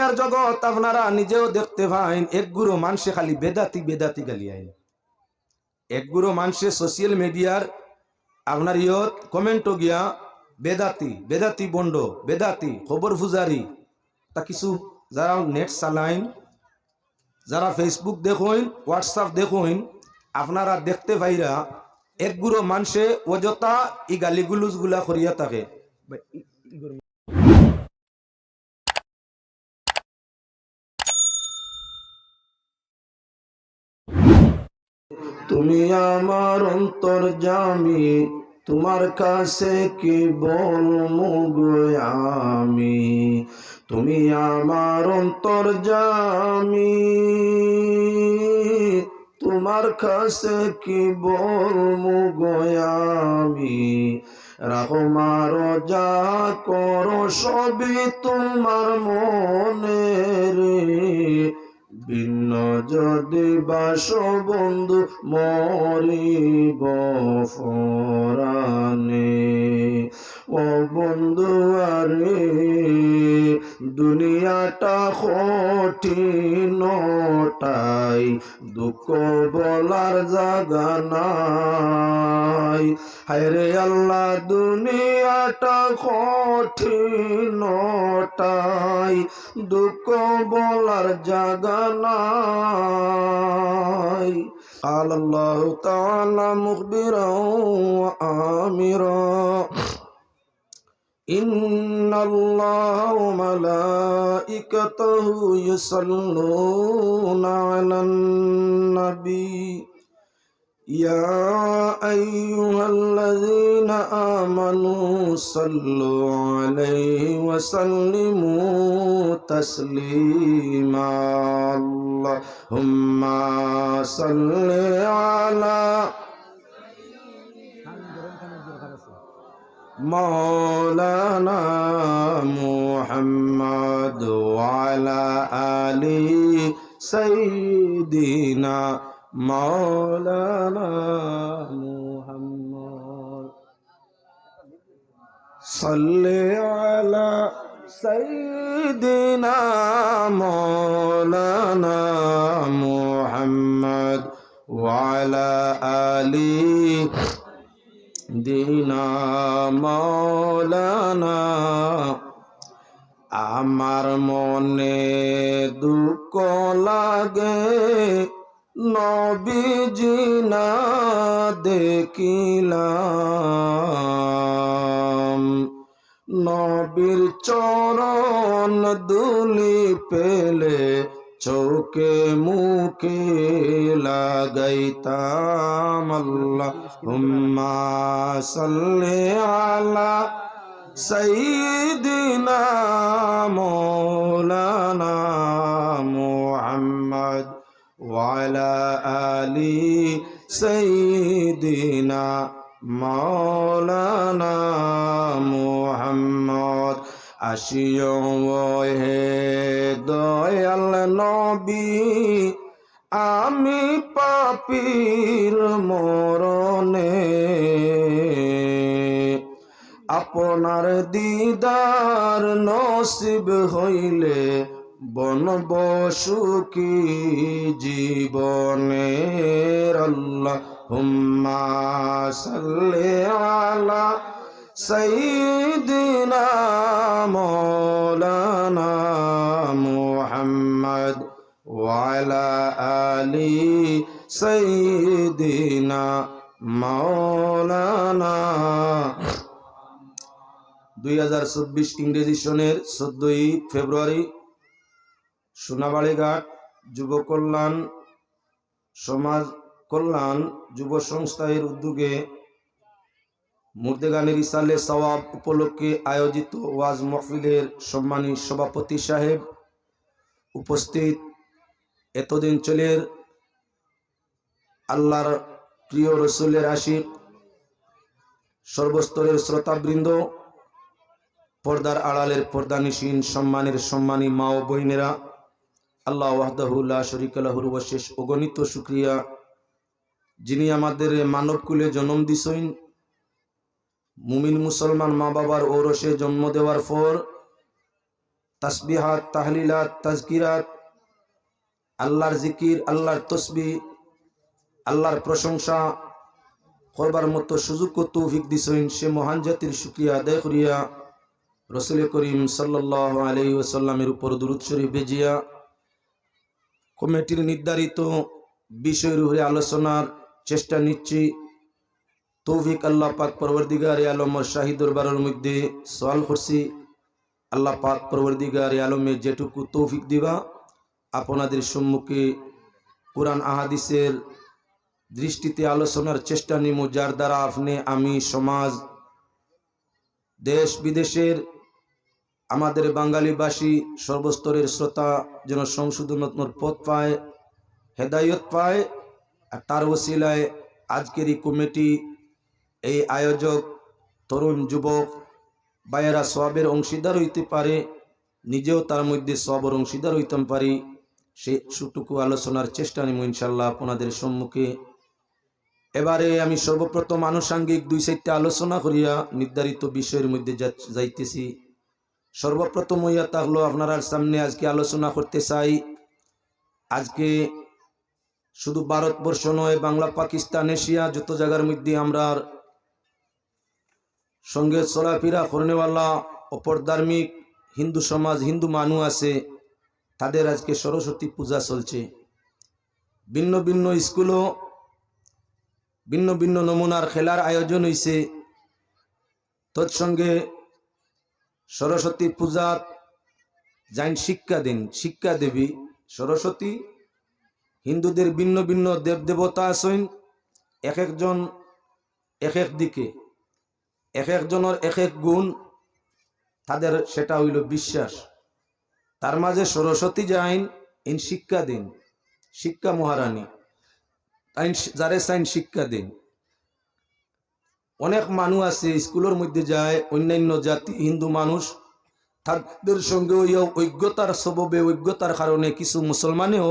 মিডিয়ার জগৎ আপনারা নিজেও দেখতে পাইন, এক গুরু মানুষে খালি বেদাতি বেদাতি গালি আইন। এক গুরু মানুষে সোশ্যাল মিডিয়ার আপনার ইয়ত কমেন্টও গিয়া বেদাতি বেদাতি বন্ড বেদাতি খবর ফুজারি তা কিছু যারা নেট চালাইন, যারা ফেসবুক দেখুন, হোয়াটসঅ্যাপ দেখুন, আপনারা দেখতে পাইরা এক গুরু মানুষে অযথা ই গালিগুলুজ গুলা করিয়া থাকে। তুমি আমার অন্তর্যামী, তোমার কাছে কি বলবো গো আমি। তুমি আমার অন্তর্যামী, তোমার কাছে কি বলবো গো আমি। রাখমার যা করো সবই তোমার মনের, ভিন্ন যদি বাস বন্ধু মরিব ফরানে। ও বন্ধু আরে দুনিয়াটা কঠিনটাই, দুঃখ বলার জায়গা নাই। হায়রে আল্লাহ দুনিয়াটা কঠিনটাই, দুঃখ বলার জায়গা নাই। قال الله تعالى مخبرا وآمرا إن الله وملائكته يصلون على النبي يا أيها الذين آمنوا صلوا عليه وسلموا تسليما اللهم صل على مولانا محمد وعلى آل سيدنا مولانا محمد صل على سيدنا مولانا محمد وعلى آل দিনা মাওলানা। আমার মনে দুঃখ লাগে নবীজি না দেখিলাম, নবীর চরণ ধুলি পেলে চোখে মুখে লাগাইতাম। আল্লাহুম্মা সাল্লি আলা সাইয়্যিদিনা মাওলানা মুহাম্মদ ওয়া আলা আলি সাইয়্যিদিনা মাওলানা মুহাম্মদ। আসিও হে দয়াল নবী, আমি পাপীর মরণে, আপনার দিদার নসিব হইলে বনব সুখী জীবনে। আল্লাহুম্মা সাল্লি আলা সাইয়্যিদিনা মাওলানা মুহাম্মদ ওয়া আলা আলি সাইয়্যিদিনা মাওলানা। 2024 ইংরেজি সনের 14ই ফেব্রুয়ারি সোনাবাড়িঘাট যুব কল্যাণ সমাজ কল্যাণ যুব সংস্থার উদ্যোগে মুর্দেগানের ইসালে সওয়াব উপলক্ষে আয়োজিত ওয়াজ মাহফিলের সম্মানী সভাপতি সাহেব, উপস্থিত এতদিন চলের আল্লাহর প্রিয় রসুলের আশিক, সর্বস্তরের শ্রোতাবৃন্দ, পর্দার আড়ালের পর্দানিসীন সম্মানের সম্মানী মা ও বোনেরা, আল্লাহ ওয়াহদাহু লা শারীকা লাহুর অশেষ অগণিত শুকরিয়া, যিনি আমাদের মানবকুলে জন্ম দিছেন। মুমিন মুসলমান মা বাবার ঔরসে জন্ম দেওয়ার পর তাসবিহাত, তাহলিলাত, তাজকিরাত, আল্লাহর জিকির, আল্লাহর তসবিহ, আল্লাহর প্রশংসা করবার মতো সুযোগ ও তৌফিক দিছেন। সে মহান জাতির শুকরিয়া আদায় করিয়া রাসূল করিম সাল্লাল্লাহু আলাইহি ওয়াসাল্লামের উপর দুরূদ শরীফ বেজিয়া কমিটির নির্ধারিত বিষয়ের উপরে আলোচনার চেষ্টা নিচ্ছি। তৌফিক আল্লাহ পাক পরবর্তীগারে আলমের শাহী দরবারের মধ্যে সওয়াল করছি। আল্লাহ পাক পরবর্তীগারে আলমের যেটুকু তৌফিক দিবা আপনাদের সম্মুখে কোরআন আহাদিসের দৃষ্টিতে আলোচনার চেষ্টা নিব, যার দ্বারা আপনি, আমি, সমাজ, দেশ বিদেশের আমাদের বাঙালিবাসী সর্বস্তরের শ্রোতা যেন সংশোধনাত্মক পথ পায়, হেদায়ত পায়। আর তার ওসিলায় আজকের এই কমিটি, এই আয়োজক, তরুণ যুবক ভাইয়েরা সওয়াবের অংশীদার হইতে পারে, নিজেও তার মধ্যে সওয়াবের অংশীদার হইতাম পারি, সেটুকু আলোচনার চেষ্টা নিব ইনশাল্লাহ আপনাদের সম্মুখে। এবারে আমি সর্বপ্রথম আনুষাঙ্গিক 2-4টা আলোচনা করিয়া নির্ধারিত বিষয়ের মধ্যে যাইতেছি। সর্বপ্রথম হইয়া থাকলো আপনার সামনে আজকে আলোচনা করতে চাই। আজকে শুধু ভারতবর্ষ নয়, বাংলা, পাকিস্তান, এশিয়া যত জায়গার মধ্যে আমরা সঙ্গে চলাফেরা করনেওয়ালা অপর ধার্মিক হিন্দু সমাজ, হিন্দু মানুষ আছে, তাদের আজকে সরস্বতী পূজা চলছে। ভিন্ন ভিন্ন স্কুলও ভিন্ন ভিন্ন নমুনার খেলার আয়োজন হয়েছে। তৎসঙ্গে সরস্বতী পূজা যাইন শিক্ষা দিন, শিক্ষা দেবী সরস্বতী। হিন্দুদের ভিন্ন ভিন্ন দেবদেবতা আছেন, এক একজন এক এক দিকে, এক একজনের এক এক গুণ, তাদের সেটা হইল বিশ্বাস। তার মাঝে সরস্বতী যাইন ইন শিক্ষা দিন, শিক্ষা মহারানী, যারে চাইন শিক্ষা দিন। অনেক মানুষ আছে স্কুলের মধ্যে যায়, অন্যান্য জাতি হিন্দু মানুষ, তাদের সঙ্গে অজ্ঞতার স্বভাবে, অজ্ঞতার কারণে কিছু মুসলমানেও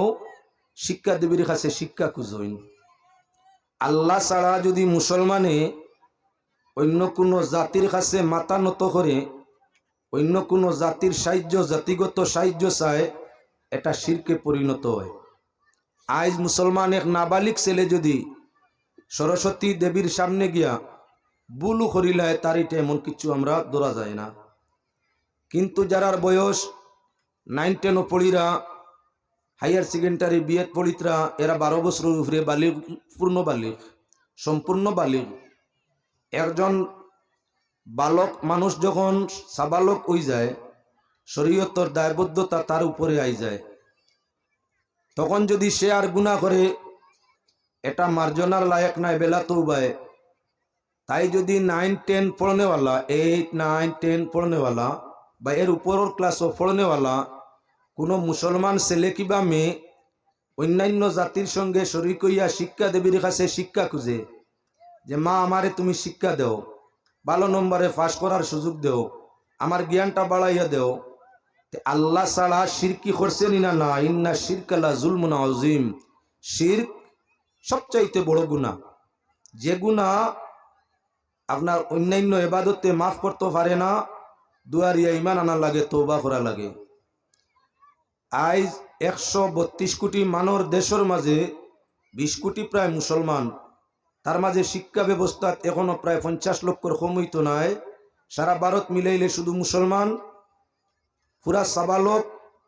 শিক্ষা দেবীর কাছে শিক্ষা খুঁজেন। আল্লাহ ছাড়া যদি মুসলমানে অন্য কোনো জাতির কাছে মাথা নত করে, অন্য কোনো জাতির সাহায্য, জাতিগত সাহায্য চায়, এটা শিরকে পরিণত হয়। আজ মুসলমান এক নাবালিক ছেলে যদি সরস্বতী দেবীর সামনে গিয়া বুলু করিলায়, তার এটা এমন কিছু আমরা ধরা যায় না। কিন্তু যারার বয়স 9-10 পড়িরা, হায়ার সেকেন্ডারি বিএড পড়িতরা, এরা 12 বছরের উপরে বালিগ, পূর্ণ বালিগ, সম্পূর্ণ বালিগ। একজন বালক মানুষ যখন সাবালক হয়ে যায়, শরীয়তর দায়বদ্ধতা তার উপরে আই যায়। তখন যদি সে আর গুনাহ করে, এটা মার্জনার লায়ক নাই, বেলা তৌবায়। তাই যদি 9-10 পড়নেওয়ালা, 8-9-10 পড়নেওয়ালা বা এর উপরের ক্লাসও পড়নেওয়ালা কোনো মুসলমান ছেলে কিবা মেয়ে অন্যান্য জাতির সঙ্গে শরীক হইয়া শিক্ষা দেবীর কাছে শিক্ষা খুঁজে, যে মা আমারে তুমি শিক্ষা দেও, ভালো নম্বরে পাস করার সুযোগ দেও, আমার জ্ঞানটা বাড়াইয়া দেও, আল্লাহ ছাড়া শিরকি করছেন না? না, ইন্না শিরকালা জুলমুন আযীম। শিরক সবচাইতে বড় গুনাহ, যে গুনাহ আপনার অন্যান্য ইবাদতে মাফ করতে পারে না, দুয়ারিয়া ইমান আনা লাগে, তওবা করা লাগে। আজ 132 কোটি মানর দেশের মাঝে 20 কোটি প্রায় মুসলমান, তার মাঝে শিক্ষা ব্যবস্থা এখনো প্রায় 50 লক্ষর কম হইতো নাই। সারা ভারত মিলাইলে শুধু মুসলমান পুরা সাবালক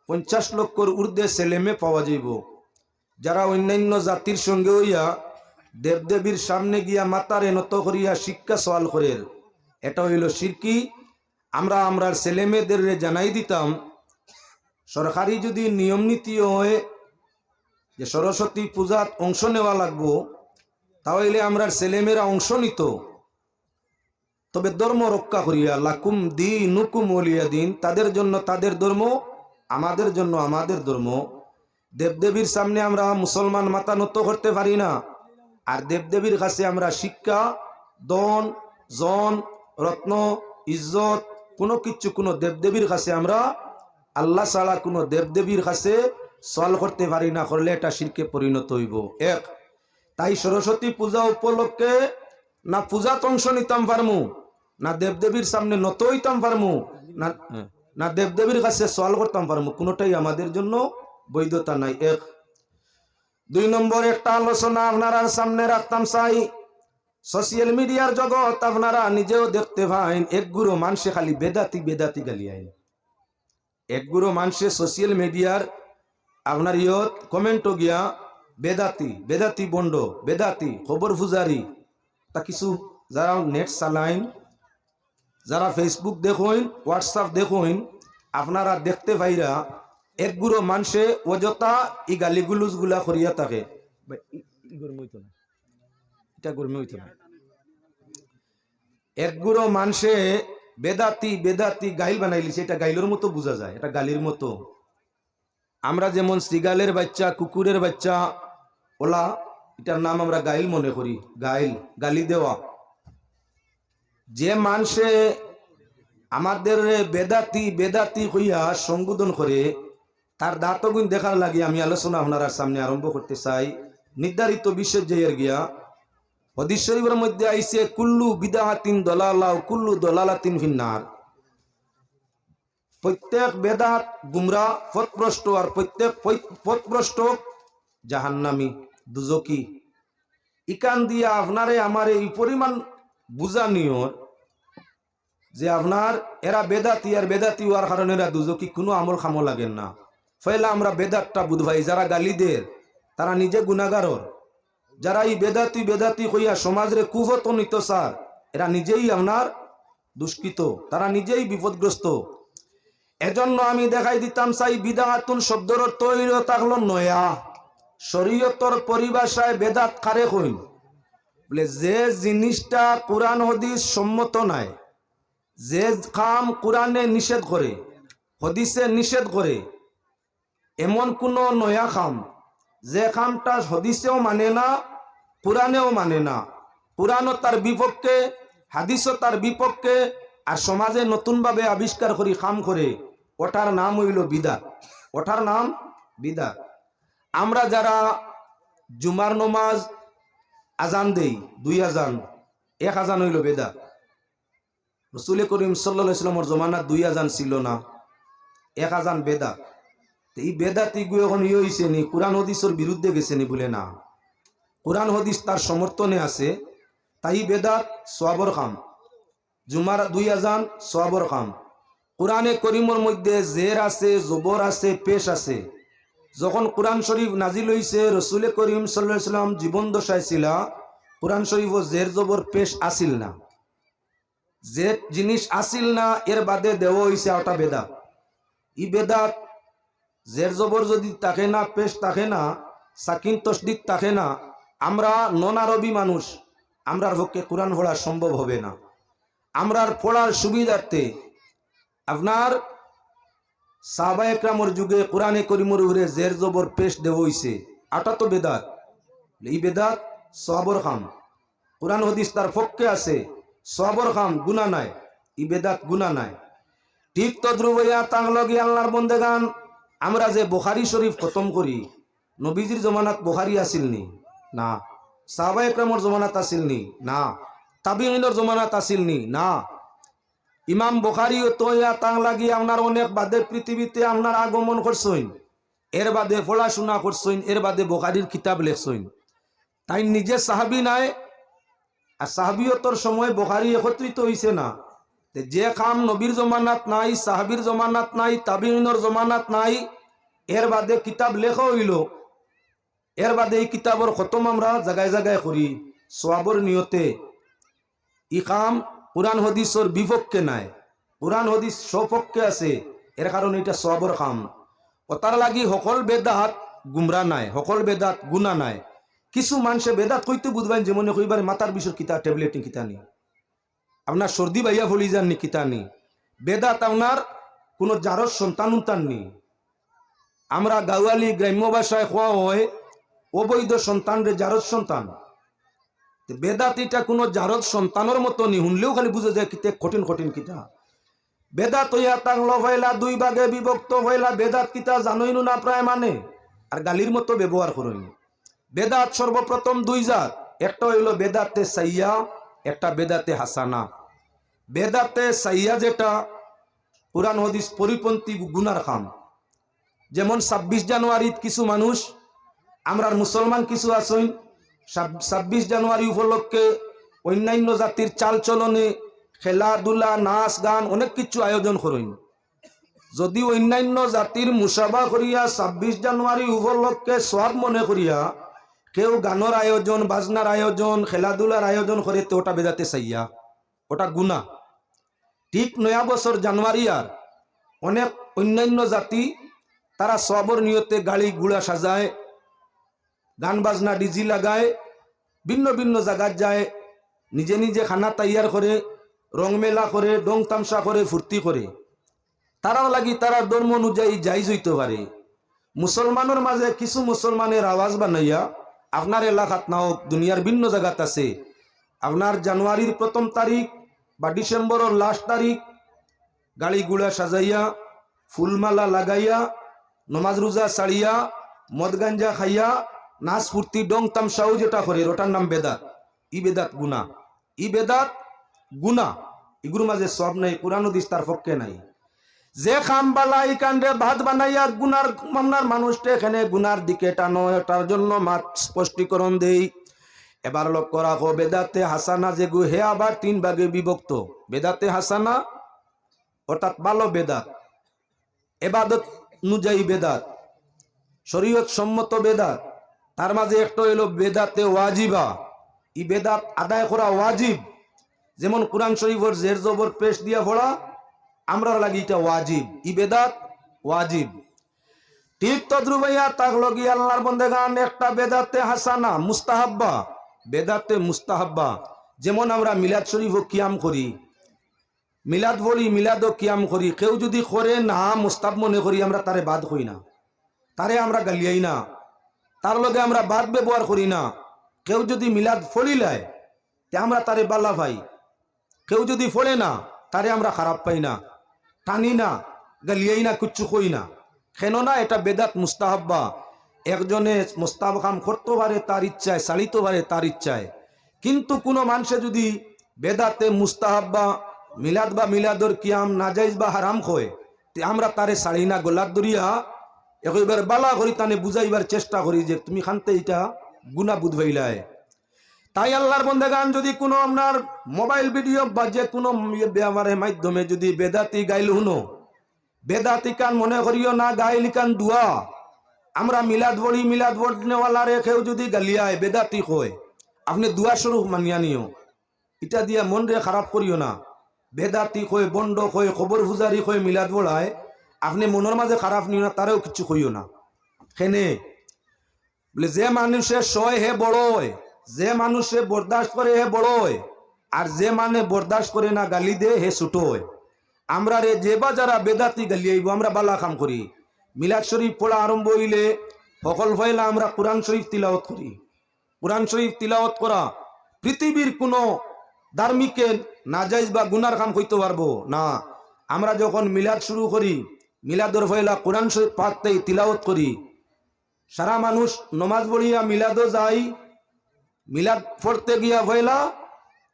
50 লক্ষর ঊর্ধ্বে ছেলেমেয়ে পাওয়া যাইব। যারা অন্যান্য জাতির সঙ্গে হইয়া দেবদেবীর সামনে গিয়া মাতারে নত করিয়া শিক্ষা সওয়াল করেন, এটা হইল শিরকি। আমরা ছেলেমেয়েদের জানাই দিতাম, সরকারি যদি নিয়ম নীতি হয় যে সরস্বতী পূজাত অংশ নেওয়া লাগবো, তাহলে আমরা ছেলেমেয়েরা অংশ নিত। তবে ধর্ম রক্ষা করিয়া, লাকুম দীনুকুম ওয়ালিয়া দিন, তাদের জন্য তাদের ধর্ম, আমাদের জন্য আমাদের ধর্ম। দেবদেবীর সামনে আমরা মুসলমান মাথা নত করতে পারি না, আর দেবদেবীর কাছে আমরা শিক্ষা, ধন, জন, রত্ন, ইজ্জত কোনো কিছু কোনো দেবদেবীর কাছে আমরা আল্লাহ ছাড়া কোনো দেবদেবীর কাছে সওয়াল করতে পারি না। করলে এটা শিরকে পরিণত হইব। এক, তাই সরস্বতী পূজা উপলক্ষে না পূজাত অংশ নিতাম পারমু, না দেবদেবীর সামনে নত হইতাম পারমু, না না দেবদেবীর কাছে সওয়াল করতাম পারবো, কোনোটাই আমাদের জন্য বৈধতা নাই। এক। দুই নম্বর একটা আলোচনা আপনারা সামনে রাখতাম চাই। সোশ্যাল মিডিয়ার জগৎ আপনারা নিজেও দেখতে পাইন, এক গুরু মানুষে খালি বেদাতি বেদাতি গালি আইন। এক গুরু মানুষে সোশ্যাল মিডিয়ার আপনার কমেন্টও গিয়া বেদাতি বেদাতি বন্ড বেদাতি খবর ফুজারি তা কিছু যারা নেট চালাইন, যারা ফেসবুক দেখুন, হোয়াটসঅ্যাপ দেখুন, আপনারা দেখতে পাইরা এক গুরু মানুষে অযথা এই গালিগুলুজ গুলা করিয়া থাকে। এটা গরমে হইতো না। এক গুরু মানুষে বেদাতি বেদাতি গাইল বানাইলিছে, এটা গাইলের মতো বোঝা যায়, এটা গালির মতো। আমরা যেমন শ্রীগালের বাচ্চা, কুকুরের বাচ্চা, ওলা এটার নাম আমরা গাইল মনে করি, গাইল গালি দেওয়া। যে মানুষে আমাদের বেদাতি বেদাতি হইয়া সম্বোধন করে, তার দাঁতগুণ দেখার লাগে আমি আলোচনা আপনার সামনে আরম্ভ করতে চাই। নির্ধারিত বিষয় যে গিয়া হাদিস শরীফের মধ্যে আইছে কুল্লু বিদআতিন দালালাহ কুল্লু দালালাতিন ফিন্নার। প্রত্যেক বেদাত গুমরা পথভ্রষ্ট, আর প্রত্যেক পথভ্রষ্ট জাহান্নামী দুজকি। ইকান দিয়া আপনারে আমারে এই পরিমাণ বুঝানিও যে আপনার এরা বেদাতি, আর বেদাতি হওয়ার কারণে এরা দুজকি, কোনো আমল খামো লাগেন না। ফলে আমরা বেদাতটা বুঝবাই, যারা গালিদের তারা নিজে গুনাহগার। যারা এই বেদাতি বেদাতি হইয়া সমাজরে কুফতনিত স্যার, এরা নিজেই আপনার দুষ্কৃত, তারা নিজেই বিপদগ্রস্ত। এজন্য আমি দেখাই দিতাম চাই, বিদআতুন শব্দের অর্থ হইল থাকলো নয়া। শরীয়তর পরিভাষায় বেদাত কারে কইন বলে যে জিনিসটা কোরআন হাদিস সম্মত নাই, যে কাম কোরআনে নিষেধ করে, হাদিসে নিষেধ করে, এমন কোন নয়া কাম যে কামটা হাদিসেও মানে না, কোরআনেও মানে না, কোরআনও তার বিপক্ষে, হাদিসও তার বিপক্ষে, আর সমাজে নতুনভাবে আবিষ্কার করি কাম করে, ওটার নাম হইল বিদাত, ওটার নাম বিদাত। আমরা যারা জুমার নমাজ আজান দেই, 2 আজান, 1 আজান হইল বেদাত। রাসূল করিম সাল্লাল্লাহু আলাইহি ওয়াসাল্লামের জমানাত 2 আজান ছিল না, 1 আজান বেদাত। এই বেদাতি গু এখন হইছে নি কোরআন হাদিসের বিরুদ্ধে গেছে নি বলে না, কোরআন হাদিস তার সমর্থনে আছে, তাই বেদাত সওয়াবর কাম। জুমার 2 আজান সওয়াবর কাম। কোরআনে করিমের মধ্যে জের আছে, জবর আছে, পেশ আছে। যখন কোরআন শরীফ নাজিল হইছে, রাসূল করিম সাল্লাল্লাহু আলাইহি ওয়াসাল্লাম জীবন দশায় ছিল, কোরআন শরীফ জের জবর পেশ আসিল না। যে জিনিস আসিল না এর বাদে দেওয়া হইছে, ওটা বেদাত। ই বেদাত জের জবর যদি থাকে না, পেশ থাকে না, সাকিন তসদিদ থাকে না, আমরা নন আরবি মানুষ, আমরার পক্ষে কোরআন পড়া সম্ভব হবে না। আমরার পড়ার সুবিধার্থে আপনার সাহাবা একরামের যুগে কোরআনে করিমের উপরে জের জবর পেশ দেওয়া হইছে, আটা তো বেদাত। এই বেদাত সওয়াবর কাম, কোরআন হাদিস তার পক্ষে আছে, সওয়াবর কাম, গুনাহ নাই, ই বেদাত গুনাহ নাই। ঠিক তদ্রুপ হইয়া তাংলগি আল্লাহর বন্দেগান, আমরা যে বুখারী শরীফ খতম করি, নবীজির জমানাত বুখারী আসিল নি? না। সাহাবা একরামের জমানাত আসিল নি? না। তাবিঈনের জমানাত আসিল নি? না। ইমাম বুখারী তো ইয়া তাং লাগি আপনার অনেক বাদে পৃথিবীতে আপনার আগমন করছেন, এর বাদে পড়াশোনা করছেন, এর বাদে বুখারীর কিতাব লেখছেন। তাই নিজে সাহাবী নাই, আর সাহাবিয়তর সময় বুখারী একত্রিত হইছে না। যে কাম নবীর জমানাত নাই, সাহাবীর জমানাত নাই, তাবিঈনের জমানাত নাই, এর বাদে কিতাব লেখা হইল, এর বাদে এই কিতাবর খতম আমরা জায়গায় জায়গায় করি সওয়াবর নিয়তে। ই কাম কোরআন হাদিসের বিপক্ষে নাই, কোরআন হাদিস সপক্ষে আছে, এর কারণে এটা সওয়াবর কাম। ওতার লাগি সকল বেদাত গুমরা নাই, সকল বেদাত গুনাহ নাই। কিছু মানুষে বেদাত কইতে বুঝবেন, যেমন কইবার মাথার বিষয় কিতা, ট্যাবলেট কিতা নি, আপনার সর্দি বাইয়া ফলি যাননি কিতা নি। বেদাত আপনার কোনো জারর সন্তান উন্তান নি। আমরা গাওয়ালি গ্রাম্য ভাষায় কোয়া হয় অবৈধ সন্তান রে জারদ সন্তান। বেদাত এটা কোনো জারদ সন্তানের মতো নি, শুনলেও খালি বুঝে যায় কিতে কঠিন কঠিন কিতা। বেদাত হইয়া তাংল হইলা 2 ভাগে বিভক্ত হইলা, বেদাত কিতা জানইনু না প্রায় মানে, আর গালির মতো ব্যবহার করইন। বেদাত সর্বপ্রথম 2 জাত, একটা হইল বেদাতে সাইয়া, একটা বেদাতে হাসানা। বেদাতে সাইয়া যেটা কুরআন হাদিস পরিপন্থী গুনার কাম। যেমন 26 জানুয়ারিত কিছু মানুষ, আমরা মুসলমান কিছু আছেন 26 জানুয়ারি উপলক্ষে অন্যান্য জাতির চালচলনে খেলাধুলা নাচ গান অনেক কিছু আয়োজন করেন। যদি অন্যান্য জাতির মুসাবা করিয়া 26 জানুয়ারি উপলক্ষে সব মনে করিয়া কেউ গানের আয়োজন বাজনার আয়োজন খেলাধুলার আয়োজন করে, তো ওটা বেদাতে চাইয়া, ওটা গুনাহ। ঠিক নয়া বছর জানুয়ারি আর অনেক অন্যান্য জাতি তারা সবর নিয়তে গাড়ি ঘোড়া সাজায়, গান বাজনা ডিজি লাগায়, ভিন্ন ভিন্ন জায়গায় যায়, নিজে নিজে খানা তৈয়ার করে, রং মেলা করে, ডং তামসা করে, ফুর্তি করে। তারাও লাগি তারা ধর্ম অনুযায়ী যাইজ হইতে পারে। মুসলমানের মাঝে কিছু মুসলমানের আওয়াজ বানাইয়া আপনার এলাকাত না হোক, দুনিয়ার ভিন্ন জায়গাত আছে, আপনার জানুয়ারির 1ম তারিখ বা ডিসেম্বরের লাস্ট তারিখ গাড়ি গুড়া সাজাইয়া ফুলমালা লাগাইয়া নমাজ রোজা ছাড়িয়া মদ গাঞ্জা খাইয়া নাচ ফুর্তি ডং তামসাও যেটা করে, ওটার নাম বেদাত। ই বেদাত গুনা, ই বেদাত গুনা। এগুলোর মাঝে সব নাই, কোরআন হাদিস তার পক্ষে নাই। যে খাম বালা এই কাণ্ডে ভাত বানাইয়া গুনার মামলার মানুষটা এখানে গুনার দিকে টানো, তার জন্য মাত স্পষ্টীকরণ দেই। এবার লক্ষ্য রাখো, বেদাতে হাসানা যেগু হে আবার 3 ভাগে বিভক্ত। বেদাতে হাসানা অর্থাৎ ভালো বেদাত, এবাদত অনুযায়ী বেদাত, শরীয়ত সম্মত বেদাত। তার মাঝে একটা হইল বেদাতে ওয়াজিবা, ই বেদাত আদায় করা ওয়াজিব। যেমন কোরআন শরীফের জের জবর পেশ দিয়া পড়া আমরা লাগি এটা ওয়াজিব, ই বেদাত ওয়াজিব। ঠিক তদ্রুপাইয়া তাক লগি আল্লাহর বন্দেগান একটা বেদাতে হাসানা মুস্তাহাব্বা, বেদাতে মুস্তাহাব্বা। যেমন আমরা মিলাদ শরীফ কিয়াম করি, মিলাদ বলি, মিলাদ কিয়াম করি, কেউ যদি করে না মুস্তাব মনে করি, আমরা তারে বাদ করি না, তারে আমরা গালিয়াই না, তার লগে আমরা বাদ ব্যবহার করি না। কেউ যদি মিলাদ ফলিলায় তে আমরা তারে বালা পাই, কেউ যদি ফলে না তারে আমরা খারাপ পাই না, টানি না, গালিয়াই না, কিচ্ছু কই না। কেননা এটা বেদাত মুস্তাহাব্বা। একজনে মুস্তাহাব কাম করতে পারে তার ইচ্ছায়, চালিতে পারে তার ইচ্ছায়। কিন্তু কোনো মানুষে যদি বেদাতে মুস্তাহাব্বা মিলাদ বা মিলাদর কিয়াম নাজাইজ বা হারাম হয়, তে আমরা তারে ছাড়ি না, গোলাপ দরিয়া একবার বালা করি তানে বুঝাইবার চেষ্টা করি যে তুমি খানতে এটা গুনাহ বুঝবাইলায়। তাই আল্লাহর বন্দেগান যদি কোনো আপনার মোবাইল ভিডিও বা যে কোনো ব্যবহারের মাধ্যমে যদি বেদাতি গাইল হুনো, বেদাতি কান মনে করিও না, গাইল কান দুয়া। আমরা মিলাদ বলি, মিলাদ বলনেওয়ালারে কেউ যদি গালিয়ায় বেদাতি কয়, আপনি দুয়া স্বরূপ মানিয়া নিও, এটা দিয়া মন রে খারাপ করিও না। বেদাতি কয়, বন্ড কয়, খবর ফুজারি কয় মিলাদ বলায়, আপনি মনের মাঝে খারাপ নিও না, তারেও কিছু কইও না। কেনে বলে যে মানুষে সয় হে বড় হয়, যে মানুষে বরদাস্ত করে হে বড় হয়, আর যে মানে বরদাস্ত করে না গালি দে হে ছোট হয়। আমরা রে যে বা যারা বেদাতি গালিয়াইব আমরা বালা কাম করি। মিলাদ শরীফ পড়া আরম্ভ হইলে সকল ফয়লা আমরা কোরআন শরীফ তিলাওয়াত করি। কোরআন শরীফ তিলাওয়াত করা পৃথিবীর কোনো ধার্মিকে নাজাইজ বা গুনার কাম করতে পারবো না। আমরা যখন মিলাদ শুরু করি, মিলাদর ফয়লা কোরআন শরীফ পাঠতেই তিলাওয়াত করি। সারা মানুষ নমাজ পড়িয়া মিলাদও যাই, মিলাদ পড়তে গিয়া ফয়লা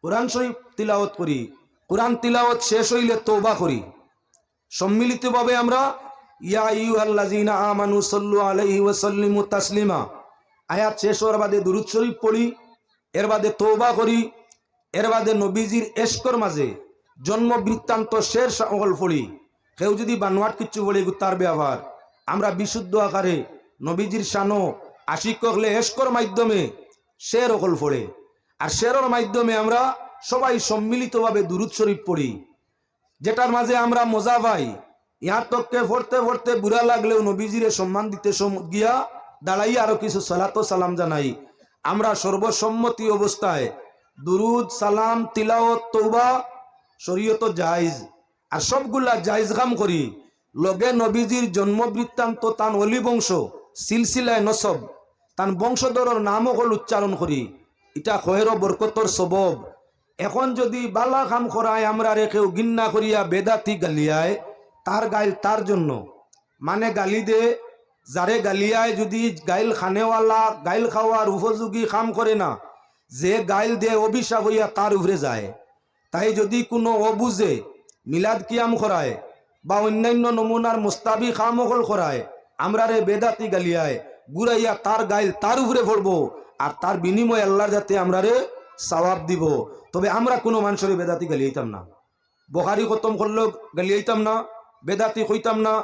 কোরআন শরীফ তিলাওয়াত করি। কোরআন তিলাওয়াত শেষ হইলে তওবা করি। সম্মিলিতভাবে আমরা ইয়া আইয়ুহাল্লাযীনা আমানু সাল্লু আলাইহি ওয়া সাল্লিমু তাসলিমা আয়াত শেষ হওয়ার বাদে দুরূদ শরীফ পড়ি, এর বাদে তওবা করি, এর বাদে নবীজির এশকর মাঝে জন্ম বৃত্তান্ত শের সকল পড়ি। কেউ যদি বানোয়াট কিচ্ছু বলে তার ব্যবহার, আমরা বিশুদ্ধ আকারে নবীজির শানো আশিক হলে এশকর মাধ্যমে শের অকল পড়ে, আর শেরের মাধ্যমে আমরা সবাই সম্মিলিতভাবে দুরূদ শরীফ পড়ি, যেটার মাঝে আমরা মজা পাই। ইহার তককে পড়তে পড়তে বুড়া লাগলেও নবীজিরে সম্মান দিতে গিয়া দাঁড়াই আরো কিছু সালাত ও সালাম জানাই। আমরা সর্বসম্মতি অবস্থায় দুরুদ সালাম তিলাওয়াত তওবা শরীয়ত জায়েজ, আর সবগুলা জায়েজ কাম করি। লগে নবীজির জন্ম বৃত্তান্ত তান অলি বংশ সিলসিলায় নসব তান বংশধরের নামও হল উচ্চারণ করি। এটা খয়ের বরকতর সবব। এখন যদি বালা কাম করায় আমরা রেখেও গিন্না করিয়া বেদাতি গালিয়ায়, তার গাইল তার জন্য মানে গালি দে, যারে গালিয়ায় যদি গাইল খানেওয়ালা গাইল খাওয়ার উপযোগী কাম করে না, যে গাইল দে অভিশাপ হইয়া তার উপরে যায়। তাই যদি কোনো অবুঝে মিলাদ কিয়াম করায় বা অন্যান্য নমুনার মুস্তাবি খামখল করায় আমরা রে বেদাতি গালিয়ায় গুড়াইয়া তার গাইল তার উপরে পড়বো আর তার বিনিময়ে আল্লাহর যাতে আমরা রে সওয়াব দিব। তবে আমরা কোনো মানুষের বেদাতি গালিয়াইতাম না, বুখারী খতম করলেও গালিয়াইতাম না, বেদাতি কইতাম না,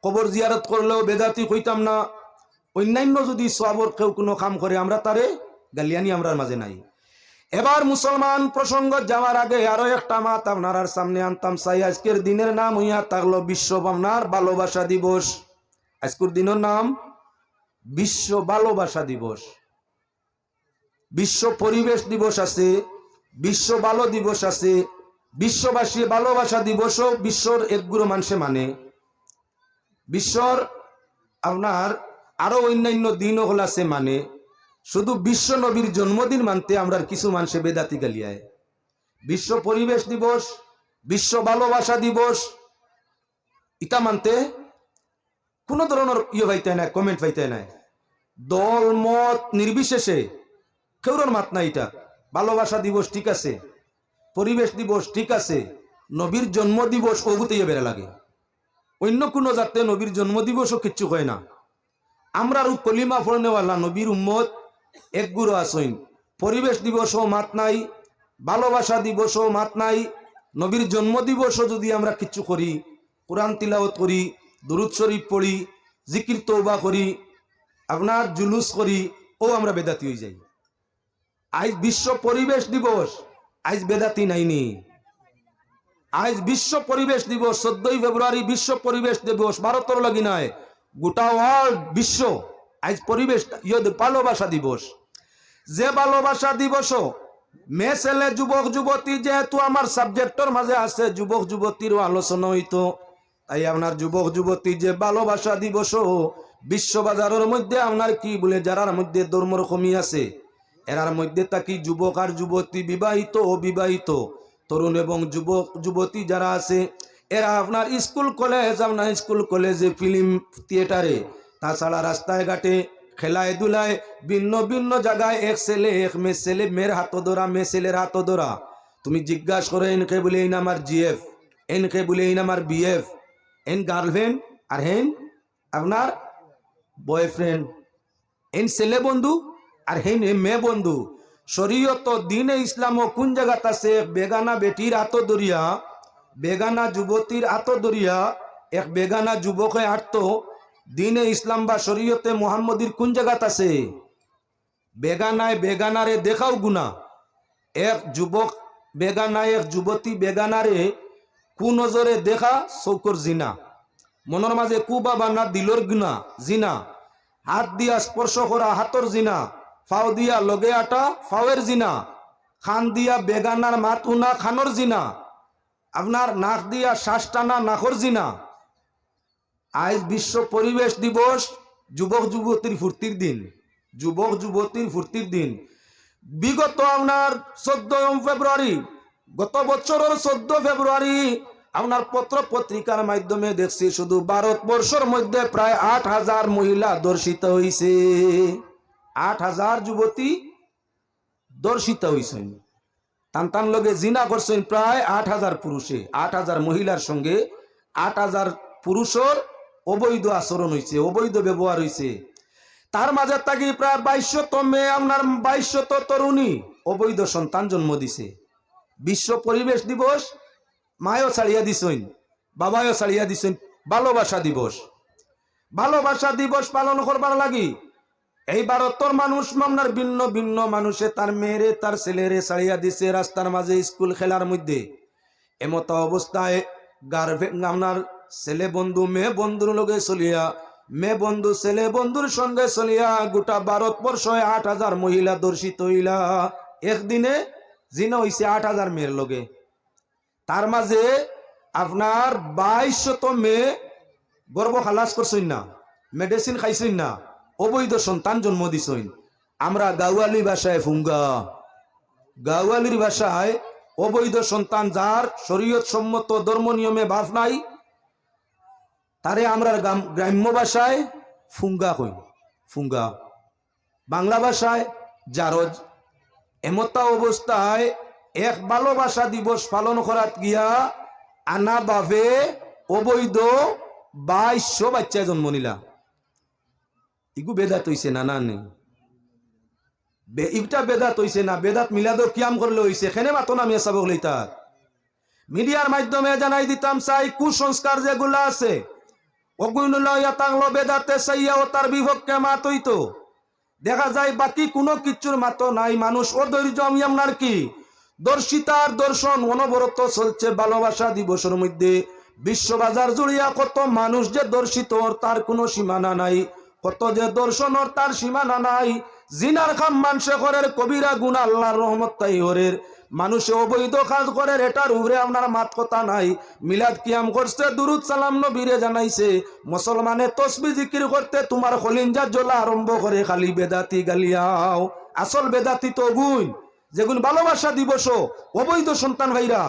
কবর জিয়ারত করলেও বেদাতি কইতাম না। অন্যান্য যদি সওয়াবর কেউ কোনো কাম করে আমরা তারে গালিয়ানি আমরার মাঝে নাই। এবার মুসলমান প্রসঙ্গ যাওয়ার আগে আরো একটা মাত আপনার সামনে আনতাম চাই। আজকের দিনের নাম হইয়া থাকলো বিশ্ব আপনার ভালোবাসা দিবস। আজকের দিনের নাম বিশ্ব ভালোবাসা দিবস। বিশ্ব পরিবেশ দিবস আছে, বিশ্ব ভালো দিবস আছে, বিশ্ববাসী ভালোবাসা দিবসও বিশ্বর একগুলো মানুষে মানে। বিশ্বর আপনার আরো অন্যান্য দিনও হল আছে মানে। শুধু বিশ্ব নবীর জন্মদিন মানতে আমরা কিছু মানুষে বেদাতি গালিয়ায়। বিশ্ব পরিবেশ দিবস, বিশ্ব ভালোবাসা দিবস ইটা মানতে কোনো ধরনের পাইতে নাই, কমেন্ট পাইতে নাই। দল মত নির্বিশেষে কেউর মাত নাই। এটা ভালোবাসা দিবস ঠিক আছে, পরিবেশ দিবস ঠিক আছে, নবীর জন্ম দিবস ওগুতেই বেড়া লাগে। অন্য কোনো জাতে নবীর জন্ম দিবসও কিচ্ছু হয় না। আমরা কলিমা পড়নেওয়ালা নবীর উম্মত এক গুরু আসইন। পরিবেশ দিবসও মাত নাই, ভালোবাসা দিবসও মাত নাই। নবীর জন্ম দিবসও যদি আমরা কিচ্ছু করি, কোরআন তিলাওয়াত করি, দুরূদ শরীফ পড়ি, জিকির তওবা করি, আপনার জুলুস করি, ও আমরা বেদাতি হয়ে যাই। আজ বিশ্ব পরিবেশ দিবস, আজ বেদাতি নাইনি। আজ বিশ্ব পরিবেশ দিবস 14 ফেব্রুয়ারি বিশ্ব পরিবেশ দিবস। ভারতের লাগি নয়, গোটা ওয়ার্ল্ড বিশ্ব আজ পরিবেশ ভালোবাসা দিবস। যে ভালোবাসা দিবস মেয়ে ছেলে যুবক যুবতী, যেহেতু আমার সাবজেক্টর মাঝে আছে যুবক যুবতীর আলোচনা হইতো, তাই আপনার যুবক যুবতী যে ভালোবাসা দিবস বিশ্ববাজারের মধ্যে আপনার কি বলে যারার মধ্যে ধর্মর কমি আছে এরার মধ্যে তাকি যুবক আর যুবতী, বিবাহিত ও বিবাহিত, তরুণ এবং যুবক যুবতী যারা আছে এরা আপনার স্কুল কলেজ, আপনার স্কুল কলেজে, ফিল্ম থিয়েটারে, তাছাড়া রাস্তায় ঘাটে, খেলায় দুলায়, ভিন্ন ভিন্ন জায়গায় এক ছেলে এক মেয়ে, ছেলে মেয়ের হাত ধরা, মেয়ে ছেলের হাত ধরা। তুমি জিজ্ঞাসা করে এনকে বলে এই আমার জিএফ, এনকে বলে এই আমার বিএফ, এন গার্লফ্রেন্ড আর হেন আপনার বয়ফ্রেন্ড, এন ছেলে বন্ধু আর হেন মেয়ে বন্ধু। শরীয়ত দিনে ইসলাম কোন জায়গাত আছে বেগানা বেটির হাত ধরিয়া, বেগানা যুবতীর হাত ধরিয়া এক বেগানা যুবকে আটত দিনে ইসলাম বা শরীয়তে মুহাম্মদীর কোন জায়গাত আছে? বেগানায় বেগানারে দেখাও গুনা। এক যুবক বেগানায়, এক যুবতী বেগানারে কু নজরে দেখা চৌকর জিনা, মনের মাঝে কু বাবা না দিলর গুনা জিনা, হাত দিয়া স্পর্শ করা হাতর জিনা, ফাও দিয়া লগে আটা ফাওয়ের জিনা, খান দিয়া বেগানার মাত উনা খানর জিনা, আপনার নাক দিয়া শ্বাস টানা নাকর জিনা। আজ বিশ্ব পরিবেশ দিবস, যুবক যুবতীর ফুর্তির দিন, যুবক যুবতীর ফুর্তির দিন। বিগত আপনার 14 ফেব্রুয়ারি, গত বছরের 14 ফেব্রুয়ারি আপনার পত্র পত্রিকার মাধ্যমে দেখছি শুধু ভারতবর্ষের মধ্যে প্রায় 8,000 মহিলা ধর্ষিত হয়েছে। 8,000 যুবতী ধর্ষিত হয়েছেন, টান লগে জিনা করছেন প্রায় 8,000 পুরুষে। 8,000 মহিলার সঙ্গে 8,000 পুরুষের অবৈধ আচরণ হয়েছে, অবৈধ ব্যবহার হয়েছে। তার মাঝে থাকি প্রায় 2200 মেয়ে, আপনার 2200 তরুণী অবৈধ সন্তান জন্ম দিছে। বিশ্ব পরিবেশ দিবস মায়ও ছাড়িয়া দিছেন, বাবাও ছাড়িয়া দিছেন। ভালোবাসা দিবস, ভালোবাসা দিবস পালন করবার লাগি এই ভারতের মানুষ আপনার ভিন্ন ভিন্ন মানুষে তার মেয়েরে তার ছেলেরে ছাড়িয়া দিছে রাস্তার মাঝে, স্কুল খেলার মধ্যে। এমত অবস্থায় গার্লফ্রেন্ড আপনার ছেলে বন্ধু মেয়ে বন্ধুর লগে চলিয়া, মেয়ে বন্ধু ছেলে বন্ধুর সঙ্গে চলিয়া গোটা ভারতবর্ষে 8,000 মহিলা ধর্ষিত হইলা। একদিনে জিনা হইছে 8,000 মেয়ের লগে। তার মাঝে আপনার 2200 মেয়ে গর্ভ খালাস করছেন না, মেডিসিন খাইছেন না, অবৈধ সন্তান জন্ম দিছেন। আমরা গাওয়ালি ভাষায় ফুঙ্গা, গাওয়ালির ভাষায় অবৈধ সন্তান যার শরীয়ত সম্মত ধর্ম নিয়মে ভাব নাই তারে আমরা গ্রাম্য ভাষায় ফুঙ্গা কই, ফুঙ্গা, বাংলা ভাষায় জারজ। এমতা অবস্থায় এক ভালোবাসা দিবস পালন করাত গিয়া আনা ভাবে অবৈধ 2200 বাচ্চা জন্ম নিলা, ইগু বেদাত হইছে না? না নেই, ইটা বেদাত হইছে না? বেদাত মিলাদ কিয়াম করলে হইছে, খেনে মাতো নামি চাবক লইতা। মিডিয়ার মাধ্যমে জানাই দিতাম চাই, কুসংস্কার যেগুলা আছে ওগুলো তাংলো বেদাতে চাইয়া ও তার বিভক্ষে মাত হইতো। দেখা যায় বাকি কোনো কিছুর মাতো নাই, মানুষ অধৈর্য। আমি আপনার কি দর্শিতার দর্শন অনবরত চলছে ভালোবাসা দিবসের মধ্যে। বিশ্ববাজার জুড়িয়া কত মানুষ যে দর্শিত, তার কোনো সীমানা নাই। কত যে দর্শনর তার সীমানা নাই। জিনার খাম মানুষে করের, কবিরা গুণ আল্লাহর রহমত তাই হরের। মানুষে অবৈধ কাজ করে, এটার উপরে আপনার মাত কথা নাই। মিলাদ কিয়াম করছে, দুরুদ সালাম নবীরে জানাইছে। মুসলমানে তসবি জিকির করতে তোমার খলিঞ্জা জ্বলা আরম্ভ করে, খালি বেদাতি গালিয়াও। আসল বেদাতি তো গুণ যেগুন ভালোবাসা দিবস অবৈধ সন্তান ভাইরা,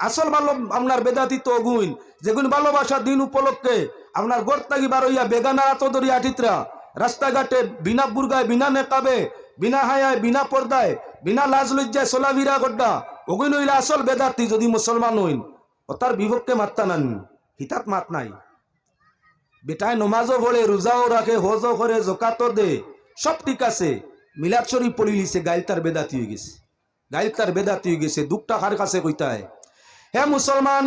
আসল ভালো আপনার বেদাতি তো গুণ যেগুন ভালোবাসা দিন উপলক্ষে আপনার গর্তাগি বার হইয়া বেগানা আতদরি আঠিত্রা রাস্তাঘাটে বিনা বুর্গায়, বিনা নেকাবে, বিনা হায়ায়, বিনা পর্দায়, বিনা লাজ লজ্জায় সোলাভিরা গড্ডা, ওগুন হইলে আসল বেদাতি। যদি মুসলমান হইন ও তার বিভক্ষে মাত্তা নান, হিতাত মাত নাই। বেটায় নমাজও পড়ে, রোজাও রাখে, হজও করে, জকাতও দে, সব ঠিক আছে। মিলাদ শরীফ পড়ি লিছে, গাইল তার বেদাতি হয়ে গেছে, গাইল তার বেদাতি হয়ে গেছে। দুঃখটা কার কাছে কইতায়? হে মুসলমান,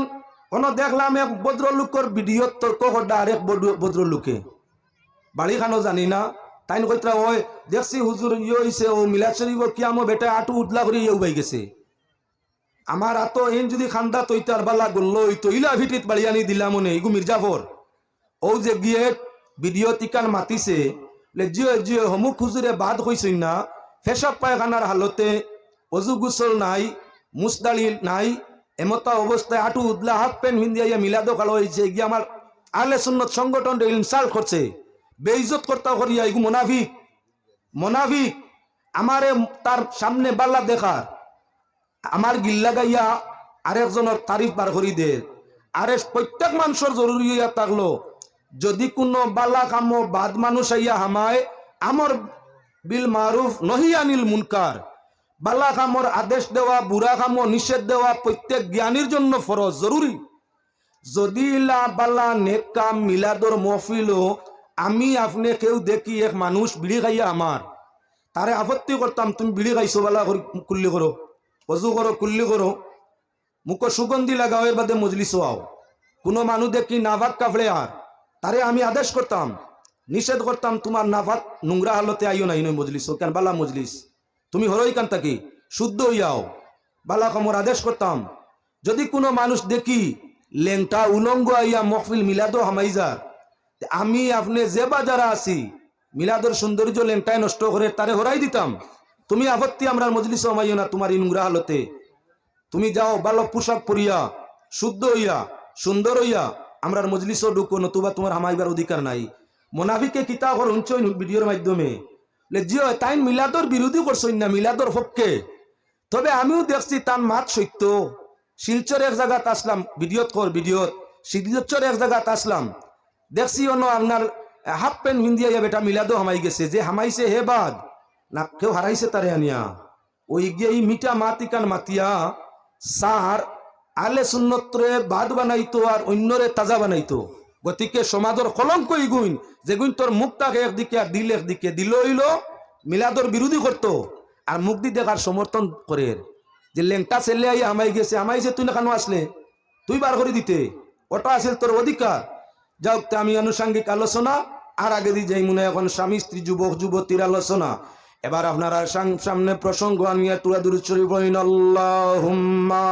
কোন দেখলাম এক ভদ্রলোকের ভিডিও তর্ক করডা আরেক ভদ্রলোকে, বাড়ি খানো জানি না, তাই কইতা ওই দেখছি হুজুর ইয়ে হইছে, ও মিলাদ শরীফ কিয়ামো বেটা আটু উদলা করে ইয়ে উবাই গেছে। আমার আতো এন যদি খান্দা তৈতার বালা গল্ল হইতো, ইলা ভিটিত বাড়ি আনি দিলাম মনে। ইগু মির্জাফর ও যে গিয়ে ভিডিও টিকান মাতিছে, জিও জিও হমুক হুজুরে বাদ হইছই না, ফেসব পায়খানার হালতে, অজু গুসল নাই, মুসদালি নাই, এমতা অবস্থায় আটু উদলা হাফ প্যান্ট হিন্দিয়া মিলাদ কালো হয়েছে। গিয়ে আমার আহলে সুন্নত সংগঠন ইনসাল্ট করছে, বেইজ্জত কর্তা করিয়া। ইগু মোনাফিক, মোনাফিক। আমারে তার সামনে বাল্লা দেখার, আমার গিল্লা গাইয়া আরেকজনের তারিফ বার করি দে। আরে প্রত্যেক মানুষের জরুরি হইয়া থাকলো, যদি কোনো বালা কামো বাদ মানুষ আইয়া হামায়, আমর বিল মারুফ নহি আনিল মুনকার, বালা কামর আদেশ দেওয়া, বুড়া কামো নিষেধ দেওয়া প্রত্যেক জ্ঞানীর জন্য ফরজ, জরুরি। যদি লা বালা নেক কাম মিলাদর মহফিল আমি আপনি কেউ দেখি এক মানুষ বিড়ি খাইয়া আমার, তারে আপত্তি করতাম, তুমি বিড়ি খাইছো বালা কুল্লি করো, অজু করো, কুল্লি করো, মুখ সুগন্ধি লাগাও, এর বাদে মজলিস আও। কোনো মানুষ দেখি নাভাক কাফড়ে আর, তারে আমি আদেশ করতাম, নিষেধ করতাম, তোমার নাভাক নোংরা হালতে আইও নাই নই মজলিস, কেন বালা মজলিস, তুমি হরই কান থাকি শুদ্ধ হইয়াও, বালা কমর আদেশ করতাম। যদি কোনো মানুষ দেখি লেংটা উলঙ্গ আইয়া মহফিল মিলাদো হামাইজার, আমি আপনি যে বাজারা আছি মিলাদর সৌন্দর্য লেংটায় নষ্ট করে তারে হরাই দিতাম। তুমি আপত্তি আমরা মজলিস হামাইও না তোমার নোংরা হালতে, তুমি যাও ভালো পোশাক পরিয়া, শুদ্ধ হইয়া, সুন্দর হইয়া আমরার মজলিসও ঢুকো, নতুবা তোমার হামাইবার অধিকার নাই। মোনাফিকে কিতা কর হুঞ্চই ভিডিওর মাধ্যমে, জিও তাই মিলাদর বিরোধী করছই না, মিলাদর পক্ষে। তবে আমিও দেখছি তার মাত সত্য। শিলচর এক জায়গাত আসলাম, ভিডিওত কর ভিডিওত, শিলচর এক জায়গাত আসলাম, দেখছি অন্য আপনার হাফ প্যান্ট হিন্দিয়া বেটা মিলাদও হামাই গেছে, যে হামাইছে হে বাদ না, কেউ হারাইছে তারে আনিয়া। ওই গিয়ে এই মিঠা মাতিকান মাতিয়া সার আলে সুন্নতরে বাদ বানাইতো আর অন্যরে তাজা বানাইতো। গতিকে সমাজের কলঙ্ক ইগুইন, যেগুইন তোর মুখটাকে একদিকে আর দিল একদিকে, দিল হইল মিলাদর বিরোধী করতো আর মুখ দি দেখার সমর্থন করে। যে লেংটা ছেলে আই হামাই গেছে, হামাইছে তুই না কেন আসলে, তুই বার করে দিতে, ওটা আসলে তোর অধিকার। যাও, আমি আনুষাঙ্গিক আলোচনা আর আগে দিয়ে যাই মনে এখন স্বামী স্ত্রী যুবক যুবতীর আলোচনা। এবার আপনারা সামনে প্রসঙ্গ আনিয়া তুলা দুরুদ শরীফ পড়েন, আল্লাহুম্মা